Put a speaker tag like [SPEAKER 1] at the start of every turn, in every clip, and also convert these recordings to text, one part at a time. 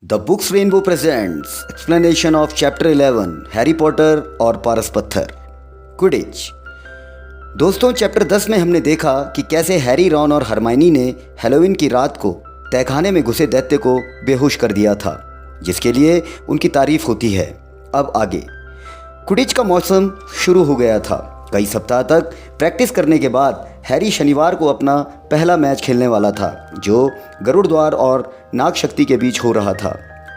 [SPEAKER 1] The books rainbow presents explanation of chapter 11 Harry Potter और पारस पत्थर Quidditch. दोस्तों, chapter 10 में हमने देखा कि कैसे हैरी, रॉन और हरमाइनी ने हैलोवीन की रात को तहखाने में घुसे दैत्य को बेहोश कर दिया था, जिसके लिए उनकी तारीफ होती है। अब आगे क्विडिच का मौसम शुरू हो गया था। कई सप्ताह तक प्रैक्टिस करने के बाद हैरी शनिवार को अपना पहला मैच खेलने वाला था, जो गरुड़ द्वार और नाग शक्ति के बीच हो रहा था।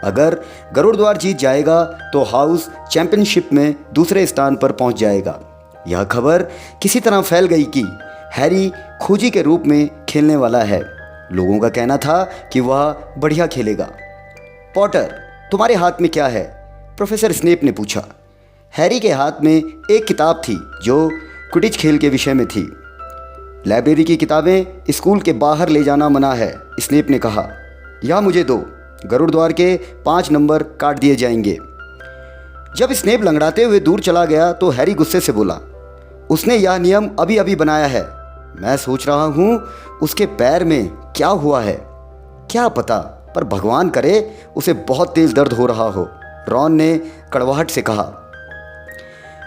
[SPEAKER 1] अगर गरुड़ द्वार जीत जाएगा तो हाउस चैंपियनशिप में दूसरे स्थान पर पहुंच जाएगा। यह खबर किसी तरह फैल गई कि हैरी खोजी के रूप में खेलने वाला है। लोगों का कहना था कि वह बढ़िया खेलेगा। पॉटर, तुम्हारे हाथ में क्या है? प्रोफेसर स्नेप ने पूछा। हैरी के हाथ में एक किताब थी जो क्विडिच खेल के विषय में थी। लाइब्रेरी की किताबें स्कूल के बाहर ले जाना मना है, स्नेप ने कहा। यह मुझे दो। गरुड़ द्वार के 5 नंबर काट दिए जाएंगे। जब स्नेप लंगड़ाते हुए दूर चला गया तो हैरी गुस्से से बोला, उसने यह नियम अभी अभी बनाया है। मैं सोच रहा हूँ उसके पैर में क्या हुआ है। क्या पता, पर भगवान करे उसे बहुत तेज दर्द हो रहा हो, रॉन ने कड़वाहट से कहा।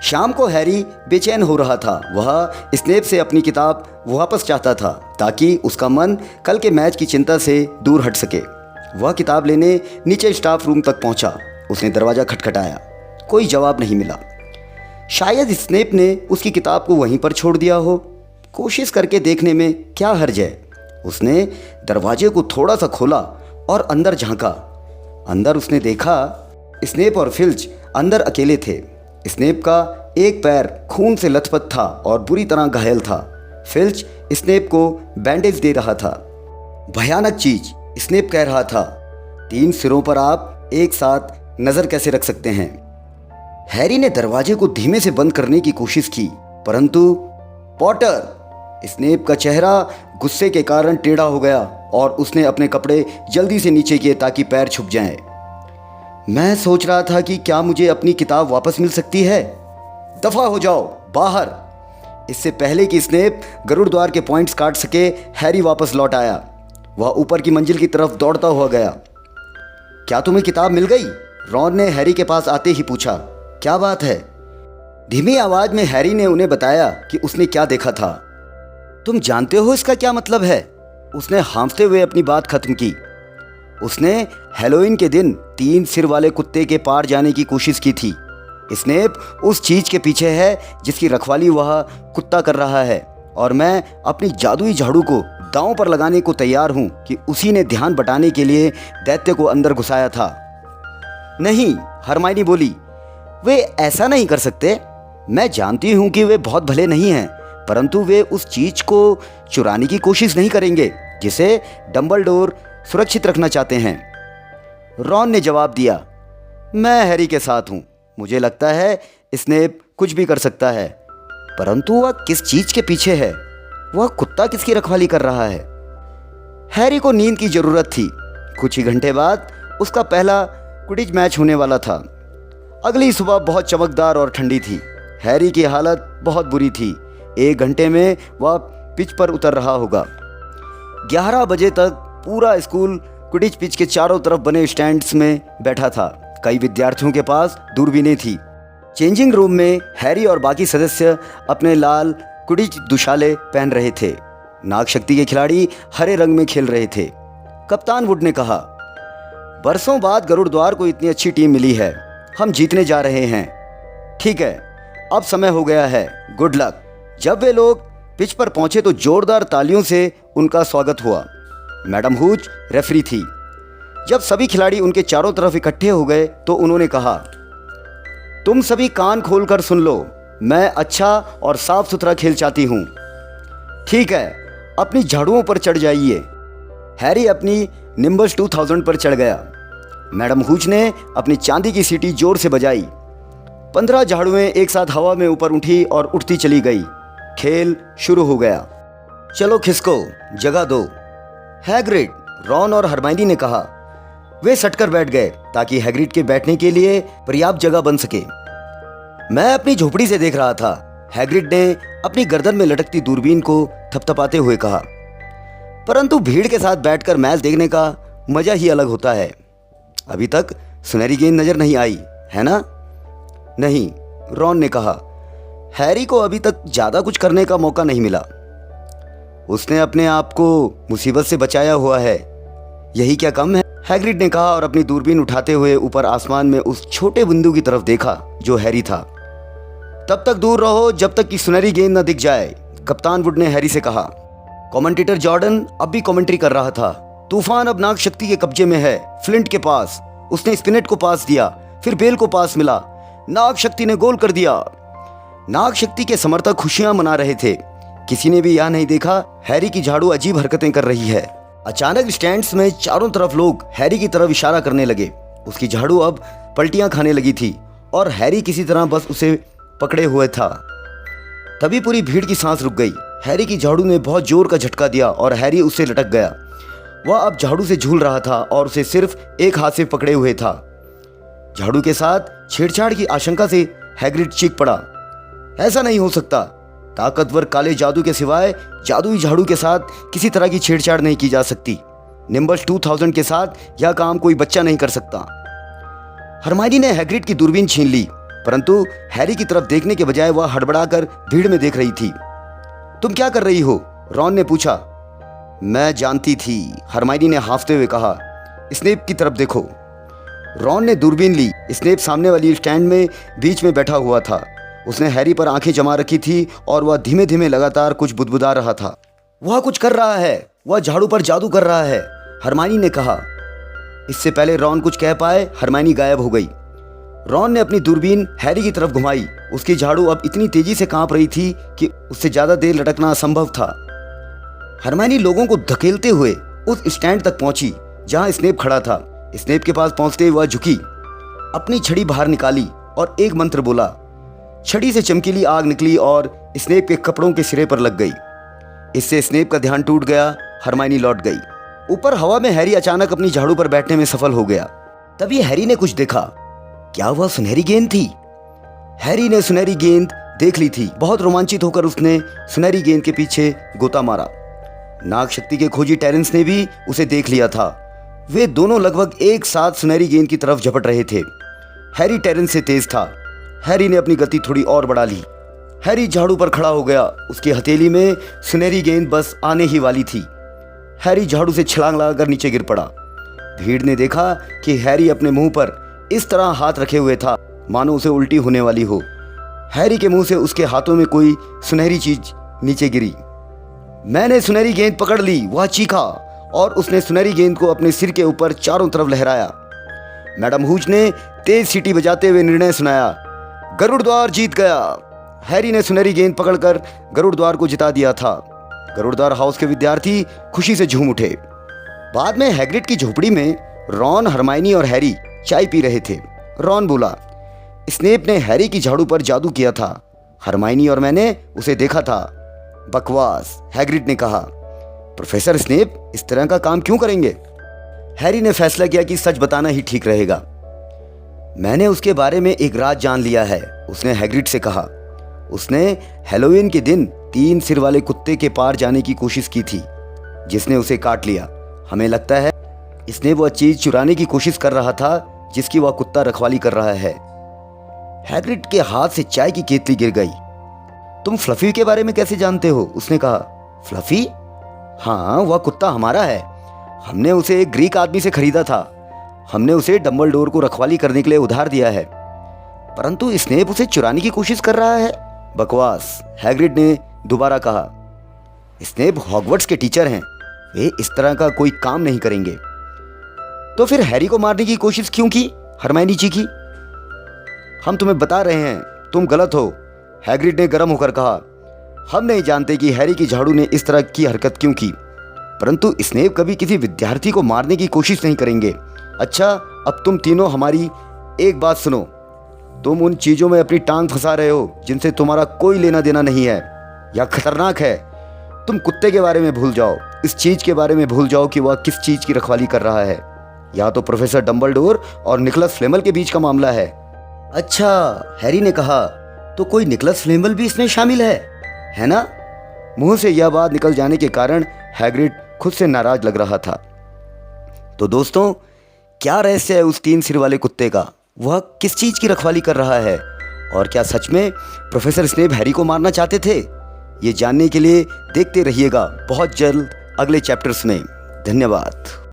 [SPEAKER 1] शाम को हैरी बेचैन हो रहा था। वह स्नेप से अपनी किताब वापस चाहता था ताकि उसका मन कल के मैच की चिंता से दूर हट सके। वह किताब लेने नीचे स्टाफ रूम तक पहुंचा। उसने दरवाज़ा खटखटाया। कोई जवाब नहीं मिला। शायद स्नेप ने उसकी किताब को वहीं पर छोड़ दिया हो। कोशिश करके देखने में क्या हर्ज है। उसने दरवाजे को थोड़ा सा खोला और अंदर झांका। अंदर उसने देखा स्नेप और फिल्च अंदर अकेले थे। स्नेप का एक पैर खून से लथपथ था और बुरी तरह घायल था। फिल्च स्नेप को बैंडेज दे रहा था। भयानक चीज, स्नेप कह रहा था। 3 सिरों पर आप एक साथ नज़र कैसे रख सकते हैं? हैरी ने दरवाजे को धीमे से बंद करने की कोशिश की, परंतु पॉटर! स्नेप का चेहरा गुस्से के कारण टेढ़ा हो गया और उसने अपने कपड़े जल्दी से नीचे किए ताकि पैर छुप जाएं। मैं सोच रहा था कि क्या मुझे अपनी किताब वापस मिल सकती है? दफा हो जाओ बाहर। इससे पहले कि स्नेप गरुड़ द्वार के पॉइंट्स काट सके, हैरी वापस लौट आया। वह ऊपर की मंजिल की तरफ दौड़ता हुआ गया। क्या तुम्हें किताब मिल गई? रॉन ने हैरी के पास आते ही पूछा। क्या बात है? धीमी आवाज में हैरी ने उन्हें बताया कि उसने क्या देखा था। तुम जानते हो इसका क्या मतलब है? उसने हाँफते हुए अपनी बात खत्म की। उसने हैलोवीन के दिन 3 सिर वाले कुत्ते के पार जाने की कोशिश की थी। स्नेप उस चीज के पीछे है जिसकी रखवाली वह कुत्ता कर रहा है, और मैं अपनी जादुई झाड़ू को दांव पर लगाने को तैयार हूं कि उसी ने ध्यान बटाने के लिए दैत्य को अंदर घुसाया था। नहीं, हरमाइनी बोली, वे ऐसा नहीं कर सकते। मैं जानती हूं कि वे बहुत भले नहीं हैं, परंतु वे उस चीज को चुराने की कोशिश नहीं करेंगे जिसे डंबलडोर सुरक्षित रखना चाहते हैं। रॉन ने जवाब दिया, मैं हैरी के साथ हूं। मुझे लगता है स्नेप कुछ भी कर सकता है, परंतु वह किस चीज के पीछे है? वह कुत्ता किसकी रखवाली कर रहा है? हैरी को नींद की जरूरत थी। कुछ ही घंटे बाद उसका पहला क्विडिच मैच होने वाला था। अगली सुबह बहुत चमकदार और ठंडी थी। हैरी की हालत बहुत बुरी थी। 1 घंटे में वह पिच पर उतर रहा होगा। 11 बजे तक पूरा स्कूल क्विडिच पिच के चारों तरफ बने स्टैंड्स में बैठा था। कई विद्यार्थियों के पास दूरबीनें थी। चेंजिंग रूम में हैरी और बाकी सदस्य अपने लाल क्विडिच दुशाले पहन रहे थे। नाग शक्ति के खिलाड़ी हरे रंग में खेल रहे थे। कप्तान वुड ने कहा, बरसों बाद गरुड़ द्वार को इतनी अच्छी टीम मिली है। हम जीतने जा रहे हैं। ठीक है, अब समय हो गया है। Good luck. जब वे लोग पिच पर पहुंचे तो जोरदार तालियों से उनका स्वागत हुआ। मैडम हूच रेफरी थी। जब सभी खिलाड़ी उनके चारों तरफ इकट्ठे हो गए तो उन्होंने कहा, तुम सभी कान खोलकर सुन लो। मैं अच्छा और साफ सुथरा खेल चाहती हूँ। ठीक है, अपनी झाड़ुओं पर चढ़ जाइए। हैरी अपनी निम्बस 2000 पर चढ़ गया। मैडम हूच ने अपनी चांदी की सीटी जोर से बजाई। 15 झाड़ुएं एक साथ हवा में ऊपर उठी और उठती चली गई। खेल शुरू हो गया। चलो खिसको, जगह दो। हैग्रिड, रॉन और हरमाइनी ने कहा। वे सटकर बैठ गए ताकि हैग्रिड के बैठने के लिए पर्याप्त जगह बन सके। मैं अपनी झोपड़ी से देख रहा था, हैग्रिड ने अपनी गर्दन में लटकती दूरबीन को थपथपाते हुए कहा। परंतु भीड़ के साथ बैठकर मैच देखने का मजा ही अलग होता है। अभी तक सुनहरी गेंद नजर नहीं आई है ना? नहीं, रॉन ने कहा। हैरी को अभी तक ज्यादा कुछ करने का मौका नहीं मिला। उसने अपने आप को मुसीबत से बचाया हुआ है, यही क्या कम है? हैग्रिड ने कहा और अपनी दूरबीन उठाते हुए ऊपर आसमान में उस छोटे बिंदु की तरफ देखा जो हैरी था। तब तक दूर रहो जब तक कि सुनहरी गेंद न दिख जाए, कप्तान वुड ने हैरी से कहा। कमेंटेटर जॉर्डन अब भी कमेंट्री कर रहा था। तूफान अब नाग शक्ति के कब्जे में है, फ्लिंट के पास। उसने स्पिनेट को पास दिया, फिर बेल को पास मिला। नाग शक्ति ने गोल कर दिया। नाग शक्ति के समर्थक खुशियां मना रहे थे। किसी ने भी यह नहीं देखा हैरी की झाड़ू अजीब हरकतें कर रही है। अचानक स्टैंड्स में चारों तरफ लोग हैरी की तरफ इशारा करने लगे। उसकी झाड़ू अब पलटियां खाने लगी थी और हैरी किसी तरह बस उसे पकड़े हुए था। तभी पूरी भीड़ की सांस रुक गई। हैरी की झाड़ू ने बहुत जोर का झटका दिया और हैरी उससे लटक गया। वह अब झाड़ू से झूल रहा था और उसे सिर्फ एक हाथ से पकड़े हुए था। झाड़ू के साथ छेड़छाड़ की आशंका से हैग्रिड चीख पड़ा। ऐसा नहीं हो सकता। ताकतवर काले जादू के सिवाय जादुई झाड़ू के साथ किसी तरह की छेड़छाड़ नहीं की जा सकती। निम्बस 2000 के साथ यह काम कोई बच्चा नहीं कर सकता। हरमाइनी ने हैग्रिड की दूरबीन छीन ली, परंतु हैरी की तरफ देखने के बजाय वह हड़बड़ाकर भीड़ में देख रही थी। तुम क्या कर रही हो? रॉन ने पूछा। मैं जानती थी, हरमाइनी ने हांफते हुए कहा। स्नेप की तरफ देखो। रॉन ने दूरबीन ली। स्नेप सामने वाली स्टैंड में बीच में बैठा हुआ था। उसने हैरी पर आंखें जमा रखी थी और वह धीमे धीमे लगातार कुछ बुदबुदा रहा था। वह कुछ कर रहा है, वह झाड़ू पर जादू कर रहा है, हरमाइनी ने कहा। इससे पहले रॉन कुछ कह पाए, हरमाइनी गायब हो गई। रॉन ने अपनी दूरबीन हैरी की तरफ घुमाई। उसकी झाड़ू अब इतनी तेजी से कांप रही थी कि उससे ज्यादा देर लटकना असंभव था। हरमाइनी लोगों को धकेलते हुए उस स्टैंड तक पहुंची जहां स्नेप खड़ा था। स्नेप के पास पहुंचते वह झुकी, अपनी छड़ी बाहर निकाली और एक मंत्र बोला। छड़ी से चमकीली आग निकली और स्नेप के कपड़ों के सिरे पर लग गई। इससे स्नेप का ध्यान टूट गया। हरमाइनी लौट गई। ऊपर हवा में हैरी अचानक अपनी झाड़ू पर बैठने में सफल हो गया। तभी हैरी ने कुछ देखा। क्या वह सुनहरी गेंद थी? हैरी ने सुनहरी गेंद देख ली थी। बहुत रोमांचित होकर उसने सुनहरी गेंद के पीछे गोता मारा। नाग शक्ति के खोजी टेरेंस ने भी उसे देख लिया था। वे दोनों लगभग एक साथ सुनहरी गेंद की तरफ झपट रहे थे। हैरी टेरेंस से तेज था। हैरी ने अपनी गति थोड़ी और बढ़ा ली। हैरी झाड़ू पर खड़ा हो गया। उसकी हथेली में सुनहरी गेंद बस आने ही वाली थी। हैरी झाड़ू से छलांग लगाकर नीचे गिर पड़ा। भीड़ ने देखा कि हैरी अपने मुंह पर इस तरह हाथ रखे हुए था मानो उसे उल्टी होने वाली हो। हैरी के मुंह से उसके हाथों में कोई सुनहरी चीज नीचे गिरी। मैंने सुनहरी गेंद पकड़ ली, वह चीखा और उसने सुनहरी गेंद को अपने सिर के ऊपर चारों तरफ लहराया। मैडम हुज ने तेज सीटी बजाते हुए निर्णय सुनाया। गरुड़ द्वार जीत गया। हैरी ने सुनहरी गेंद पकड़कर गरुड़ द्वार को जिता दिया था। गरुड़ द्वार हाउस के विद्यार्थी खुशी से झूम उठे। बाद में हैग्रिड की झोपड़ी में रॉन, हरमाइनी और हैरी चाय पी रहे थे। रॉन बोला, स्नेप ने हैरी की झाड़ू पर जादू किया था। हरमाइनी और मैंने उसे देखा था। बकवास, हैग्रिड ने कहा। प्रोफेसर स्नेप इस तरह का काम क्यों करेंगे? हैरी ने फैसला किया कि सच बताना ही ठीक रहेगा। मैंने उसके बारे में एक राज जान लिया है, उसने हैग्रिड से कहा। उसने हैलोवीन के दिन 3 सिर वाले कुत्ते के पार जाने की कोशिश की थी, जिसने उसे काट लिया। हमें लगता है इसने वह चीज चुराने की कोशिश कर रहा था जिसकी वह कुत्ता रखवाली कर रहा है। हैग्रिड के हाथ से चाय की केतली गिर गई। तुम फ्लफी के बारे में कैसे जानते हो? उसने कहा। फ्लफी? हाँ, वह कुत्ता हमारा है। हमने उसे एक ग्रीक आदमी से खरीदा था। हमने उसे डंबलडोर को रखवाली करने के लिए उधार दिया है, परंतु स्नेप उसे चुराने की कोशिश कर रहा है। बकवास, हैग्रिड ने दोबारा कहा। स्नेप हॉगवर्ट्स के टीचर हैं, वे इस तरह का कोई काम नहीं करेंगे। तो फिर हैरी को मारने की कोशिश क्यों की? हरमाइनी चीखी। हम तुम्हें बता रहे हैं, तुम गलत हो, हैग्रिड ने गर्म होकर कहा। हम नहीं जानते कि हैरी की झाड़ू ने इस तरह की हरकत क्यों की, परंतु स्नेप कभी किसी विद्यार्थी को मारने की कोशिश नहीं करेंगे। अच्छा, अब तुम तीनों हमारी एक बात सुनो। तुम उन चीजों में अपनी टांग फंसा रहे हो जिनसे तुम्हारा कोई लेना देना नहीं है। यह खतरनाक है। तुम कुत्ते के बारे में भूल जाओ, इस चीज के बारे में भूल जाओ कि वह किस चीज की रखवाली कर रहा है। या तो प्रोफेसर डंबलडोर और निकोलस फ्लेमल के बीच का मामला है। अच्छा, हैरी ने कहा, तो कोई निकोलस फ्लेमल भी इसमें शामिल है ना? मुंह से यह बात निकल जाने के कारण हैग्रिड खुद से नाराज लग रहा था। तो दोस्तों, क्या रहस्य है उस 3 सिर वाले कुत्ते का? वह किस चीज़ की रखवाली कर रहा है? और क्या सच में प्रोफेसर स्नेप हैरी को मारना चाहते थे? ये जानने के लिए देखते रहिएगा बहुत जल्द अगले चैप्टर्स में। धन्यवाद।